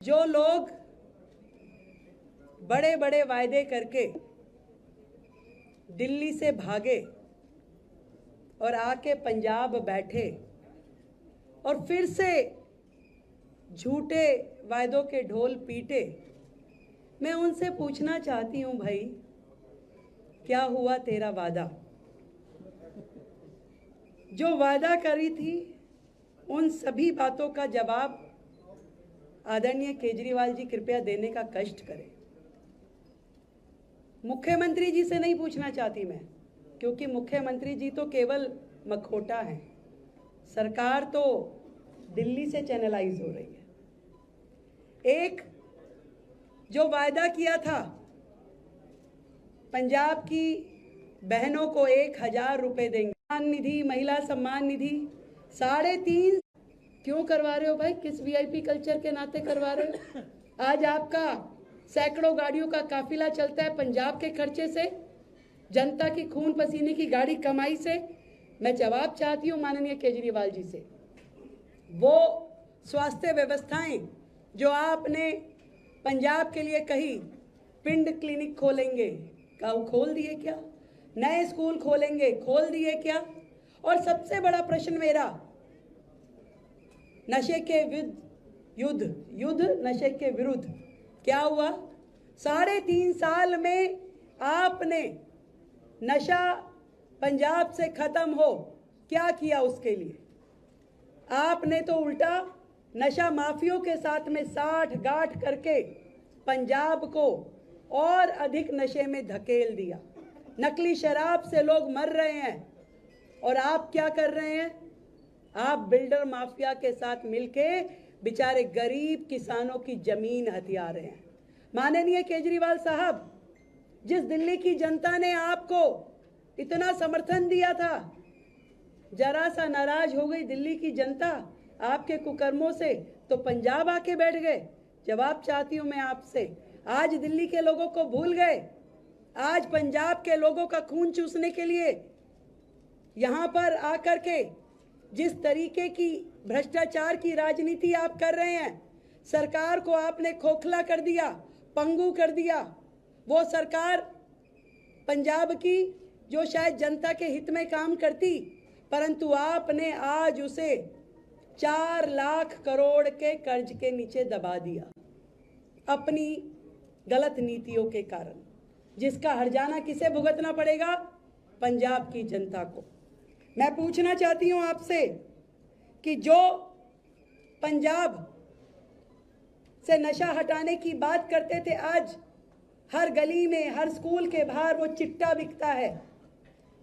जो लोग बड़े बड़े वायदे करके दिल्ली से भागे और आके पंजाब बैठे और फिर से झूठे वायदों के ढोल पीटे, मैं उनसे पूछना चाहती हूं, भाई क्या हुआ तेरा वादा? जो वादा करी थी उन सभी बातों का जवाब आदरणीय केजरीवाल जी कृपया देने का कष्ट करें। मुख्यमंत्री जी से नहीं पूछना चाहती मैं, क्योंकि मुख्यमंत्री जी तो केवल मखौटा हैं, सरकार तो दिल्ली से चैनलाइज हो रही है। एक जो वायदा किया था पंजाब की बहनों को 1000 रुपए देंगे, सम्मान निधि, महिला सम्मान निधि 3.5 क्यों करवा रहे हो भाई? किस वीआईपी कल्चर के नाते करवा रहे हो? आज आपका सैकड़ों गाड़ियों का काफिला चलता है पंजाब के खर्चे से, जनता की खून पसीने की गाड़ी कमाई से। मैं जवाब चाहती हूँ माननीय केजरीवाल जी से, वो स्वास्थ्य व्यवस्थाएं जो आपने पंजाब के लिए कही, पिंड क्लिनिक खोलेंगे, क्या वो खोल दिए क्या? नए स्कूल खोलेंगे, खोल दिए क्या? और सबसे बड़ा प्रश्न मेरा, नशे के युद्ध नशे के विरुद्ध क्या हुआ? 3.5 साल में आपने नशा पंजाब से खत्म हो क्या किया? उसके लिए आपने तो उल्टा नशा माफियों के साथ में साठ गांठ करके पंजाब को और अधिक नशे में धकेल दिया। नकली शराब से लोग मर रहे हैं और आप क्या कर रहे हैं? आप बिल्डर माफिया के साथ मिलके बेचारे गरीब किसानों की जमीन हथिया रहे हैं। माननीय केजरीवाल साहब, जिस दिल्ली की जनता ने आपको इतना समर्थन दिया था, जरा सा नाराज हो गई दिल्ली की जनता आपके कुकर्मों से, तो पंजाब आके बैठ गए। जवाब चाहती हूं मैं आपसे, आज दिल्ली के लोगों को भूल गए? आज पंजाब के लोगों का खून चूसने के लिए यहां पर आकर के जिस तरीके की भ्रष्टाचार की राजनीति आप कर रहे हैं, सरकार को आपने खोखला कर दिया, पंगु कर दिया। वो सरकार पंजाब की जो शायद जनता के हित में काम करती, परंतु आपने आज उसे 4 लाख करोड़ के कर्ज के नीचे दबा दिया अपनी गलत नीतियों के कारण, जिसका हर्जाना किसे भुगतना पड़ेगा? पंजाब की जनता को। मैं पूछना चाहती हूं आपसे कि जो पंजाब से नशा हटाने की बात करते थे, आज हर गली में, हर स्कूल के बाहर वो चिट्टा बिकता है।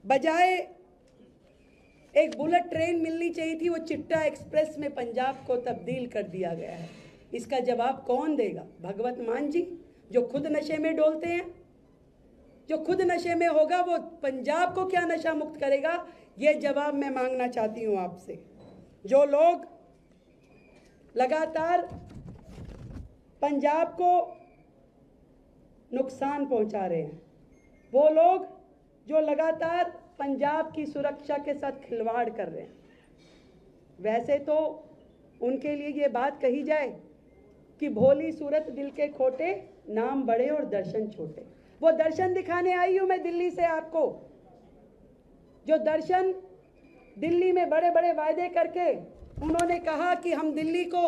बजाय एक बुलेट ट्रेन मिलनी चाहिए थी, वो चिट्टा एक्सप्रेस में पंजाब को तब्दील कर दिया गया है। इसका जवाब कौन देगा? भगवत मान जी, जो खुद नशे में डोलते हैं। जो खुद नशे में होगा वो पंजाब को क्या नशा मुक्त करेगा? ये जवाब मैं मांगना चाहती हूं आपसे। जो लोग लगातार पंजाब को नुकसान पहुंचा रहे हैं, वो लोग जो लगातार पंजाब की सुरक्षा के साथ खिलवाड़ कर रहे हैं, वैसे तो उनके लिए ये बात कही जाए कि भोली सूरत दिल के खोटे, नाम बड़े और दर्शन छोटे। वो दर्शन दिखाने आई हूं मैं दिल्ली से आपको, जो दर्शन दिल्ली में बड़े बड़े वायदे करके उन्होंने कहा कि हम दिल्ली को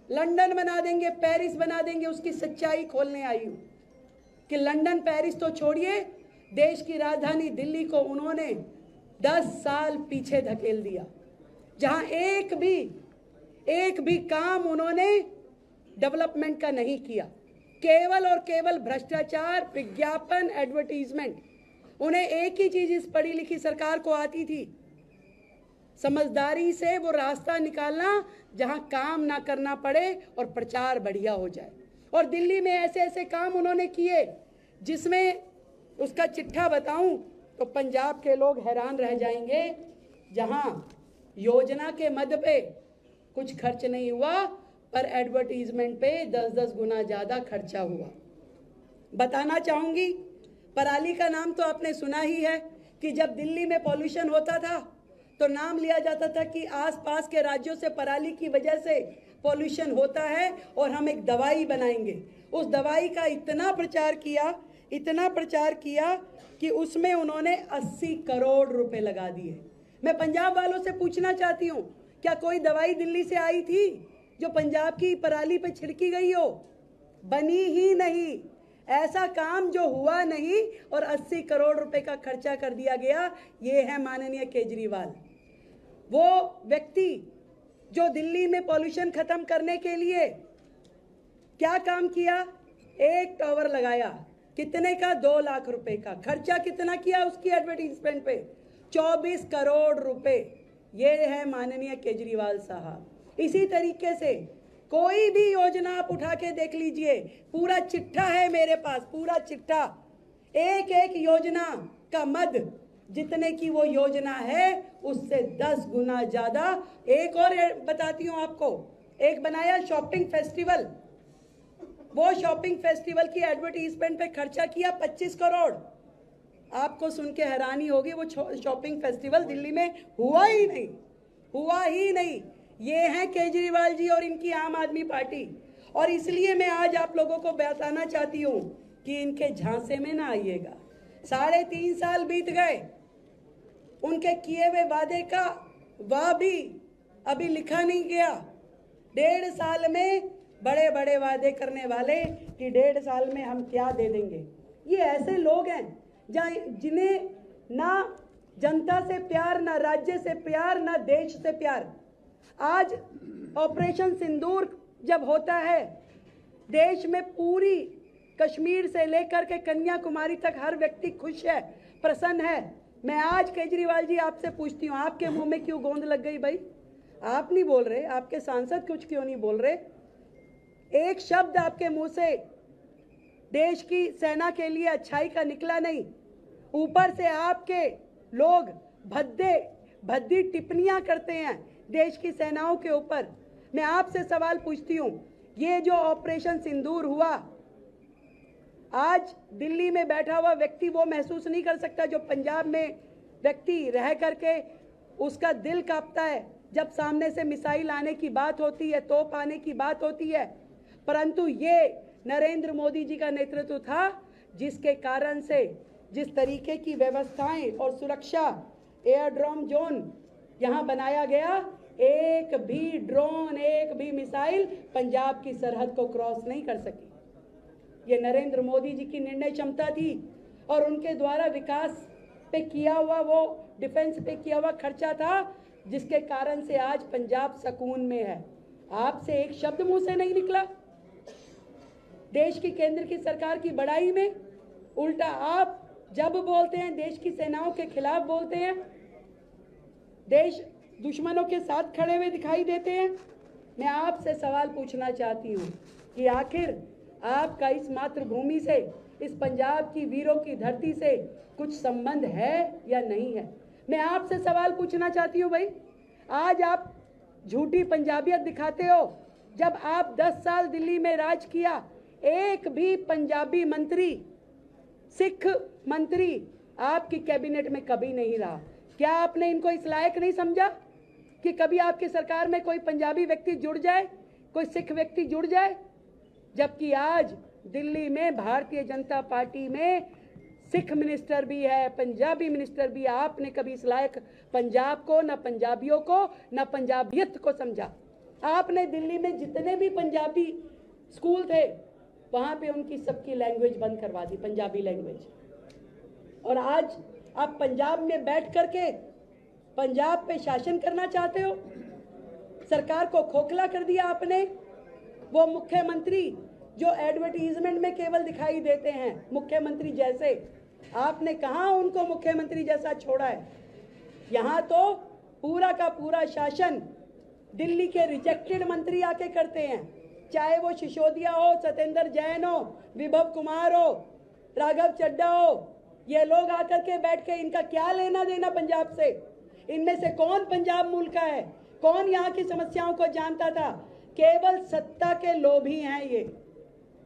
लंदन बना देंगे, पेरिस बना देंगे, उसकी सच्चाई खोलने आई हूं कि लंदन पेरिस तो छोड़िए, देश की राजधानी दिल्ली को उन्होंने 10 साल पीछे धकेल दिया, जहां एक भी काम उन्होंने डेवलपमेंट का नहीं किया। केवल और केवल भ्रष्टाचार, विज्ञापन, एडवर्टीजमेंट। उन्हें एक ही चीज इस पढ़ी लिखी सरकार को आती थी, समझदारी से वो रास्ता निकालना जहां काम ना करना पड़े और प्रचार बढ़िया हो जाए। और दिल्ली में ऐसे ऐसे काम उन्होंने किए जिसमें उसका चिट्ठा बताऊं तो पंजाब के लोग हैरान रह जाएंगे। जहां योजना के मद पे कुछ खर्च नहीं हुआ, पर एडवर्टीजमेंट पे 10-10 गुना ज्यादा खर्चा हुआ। बताना चाहूंगी, पराली का नाम तो आपने सुना ही है कि जब दिल्ली में पॉल्यूशन होता था तो नाम लिया जाता था कि आसपास के राज्यों से पराली की वजह से पॉल्यूशन होता है और हम एक दवाई बनाएंगे। उस दवाई का इतना प्रचार किया कि उसमें उन्होंने 80 करोड़ रुपए लगा दिए। मैं पंजाब वालों से पूछना चाहती हूँ, क्या कोई दवाई दिल्ली से आई थी जो पंजाब की पराली पे छिड़की गई हो? बनी ही नहीं। ऐसा काम जो हुआ नहीं और 80 करोड़ रुपए का खर्चा कर दिया गया, ये है माननीय केजरीवाल। वो व्यक्ति जो दिल्ली में पॉल्यूशन खत्म करने के लिए क्या काम किया? एक टावर लगाया, कितने का? 2 लाख रुपए का। खर्चा कितना किया उसकी एडवर्टीजमेंट पे? 24 करोड़ रुपए। ये है माननीय केजरीवाल साहब। इसी तरीके से कोई भी योजना आप उठा के देख लीजिए, पूरा चिट्ठा है मेरे पास, पूरा चिट्ठा। एक एक योजना का मद जितने की वो योजना है उससे 10 गुना ज्यादा। एक और बताती हूँ आपको, एक बनाया शॉपिंग फेस्टिवल। वो शॉपिंग फेस्टिवल की एडवर्टीजमेंट पे खर्चा किया 25 करोड़। आपको सुन के हैरानी होगी, वो शॉपिंग फेस्टिवल दिल्ली में हुआ ही नहीं। ये हैं केजरीवाल जी और इनकी आम आदमी पार्टी। और इसलिए मैं आज आप लोगों को बताना चाहती हूँ कि इनके झांसे में ना आइएगा। 3.5 साल बीत गए, उनके किए हुए वादे का वाह भी अभी लिखा नहीं गया। 1.5 साल में बड़े बड़े वादे करने वाले कि 1.5 साल में हम क्या दे देंगे। ये ऐसे लोग हैं जिन्हें ना जनता से प्यार, ना राज्य से प्यार, ना देश से प्यार। आज ऑपरेशन सिंदूर जब होता है, देश में पूरी कश्मीर से लेकर के कन्याकुमारी तक हर व्यक्ति खुश है, प्रसन्न है। मैं आज केजरीवाल जी आपसे पूछती हूँ, आपके मुंह में क्यों गोंद लग गई भाई? आप नहीं बोल रहे, आपके सांसद कुछ क्यों नहीं बोल रहे? एक शब्द आपके मुंह से देश की सेना के लिए अच्छाई का निकला नहीं। ऊपर से आपके लोग भद्दी टिप्पणियां करते हैं देश की सेनाओं के ऊपर। मैं आपसे सवाल पूछती हूँ, ये जो ऑपरेशन सिंदूर हुआ, आज दिल्ली में बैठा हुआ व्यक्ति वो महसूस नहीं कर सकता जो पंजाब में व्यक्ति रह करके उसका दिल कांपता है जब सामने से मिसाइल आने की बात होती है, तोप आने की बात होती है। परंतु ये नरेंद्र मोदी जी का नेतृत्व था जिसके कारण से जिस तरीके की व्यवस्थाएं और सुरक्षा एयरड्रोम जोन यहाँ बनाया गया, एक भी ड्रोन, एक भी मिसाइल पंजाब की सरहद को क्रॉस नहीं कर सकी। ये नरेंद्र मोदी जी की निर्णय क्षमता थी और उनके द्वारा विकास पे किया हुआ, वो डिफेंस पे किया हुआ खर्चा था जिसके कारण से आज पंजाब सुकून में है। आपसे एक शब्द मुंह से नहीं निकला देश की केंद्र की सरकार की बड़ाई में। उल्टा आप जब बोलते हैं देश की सेनाओं के खिलाफ बोलते हैं, देश दुश्मनों के साथ खड़े हुए दिखाई देते हैं। मैं आपसे सवाल पूछना चाहती हूँ कि आखिर आपका इस मातृभूमि से, इस पंजाब की वीरों की धरती से कुछ संबंध है या नहीं है? मैं आपसे सवाल पूछना चाहती हूँ भाई, आज आप झूठी पंजाबियत दिखाते हो। जब आप 10 साल दिल्ली में राज किया, एक भी पंजाबी मंत्री, सिख मंत्री आपकी कैबिनेट में कभी नहीं रहा। क्या आपने इनको इस लायक नहीं समझा कि कभी आपकी सरकार में कोई पंजाबी व्यक्ति जुड़ जाए, कोई सिख व्यक्ति जुड़ जाए? जबकि आज दिल्ली में भारतीय जनता पार्टी में सिख मिनिस्टर भी है, पंजाबी मिनिस्टर भी है। आपने कभी इस लायक पंजाब को, न पंजाबियों को, न पंजाबियत को समझा। आपने दिल्ली में जितने भी पंजाबी स्कूल थे वहां पे उनकी सबकी लैंग्वेज बंद करवा दी, पंजाबी लैंग्वेज। और आज आप पंजाब में बैठ करके पंजाब पे शासन करना चाहते हो। सरकार को खोखला कर दिया आपने। वो मुख्यमंत्री जो एडवर्टीजमेंट में केवल दिखाई देते हैं मुख्यमंत्री जैसे, आपने कहाँ उनको मुख्यमंत्री जैसा छोड़ा है? यहाँ तो पूरा का पूरा शासन दिल्ली के रिजेक्टेड मंत्री आके करते हैं, चाहे वो सिसोदिया हो, सत्येंद्र जैन हो, विभव कुमार हो, राघव चड्ढा हो। ये लोग आकर के बैठ के, इनका क्या लेना देना पंजाब से? इनमें से कौन पंजाब मूल का है? कौन यहाँ की समस्याओं को जानता था? केवल सत्ता के लोभी हैं ये।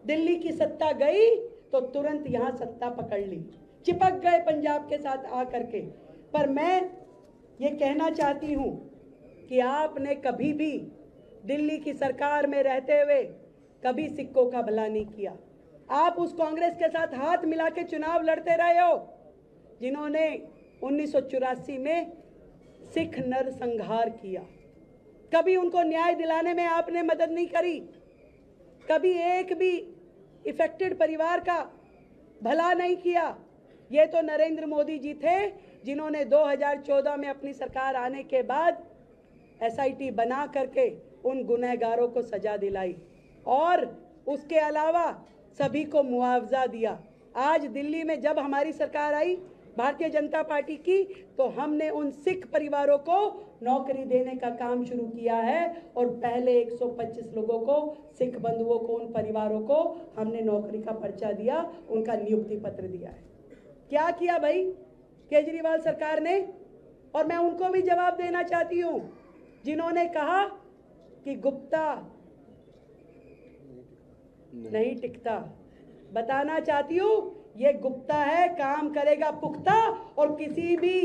दिल्ली की सत्ता गई तो तुरंत यहाँ सत्ता पकड़ ली, चिपक गए पंजाब के साथ आकर के। पर मैं ये कहना चाहती हूँ कि आपने कभी भी दिल्ली की सरकार में रहते हुए कभी सिखों का भला नहीं किया। आप उस कांग्रेस के साथ हाथ मिला के चुनाव लड़ते रहे हो जिन्होंने 1984 में सिख नरसंहार किया। कभी उनको न्याय दिलाने में आपने मदद नहीं करी। कभी एक भी इफेक्टेड परिवार का भला नहीं किया। ये तो नरेंद्र मोदी जी थे जिन्होंने 2014 में अपनी सरकार आने के बाद SIT बना करके उन गुनहगारों को सजा दिलाई और उसके अलावा सभी को मुआवजा दिया। आज दिल्ली में जब हमारी सरकार आई भारतीय जनता पार्टी की, तो हमने उन सिख परिवारों को नौकरी देने का काम शुरू किया है और पहले 125 लोगों को, सिख बंधुओं को, उन परिवारों को हमने नौकरी का पर्चा दिया, उनका नियुक्ति पत्र दिया है। क्या किया भाई केजरीवाल सरकार ने? और मैं उनको भी जवाब देना चाहती हूँ जिन्होंने कहा कि गुप्ता नहीं टिकता। बताना चाहती हूँ ये गुप्ता है, काम करेगा पुख्ता और किसी भी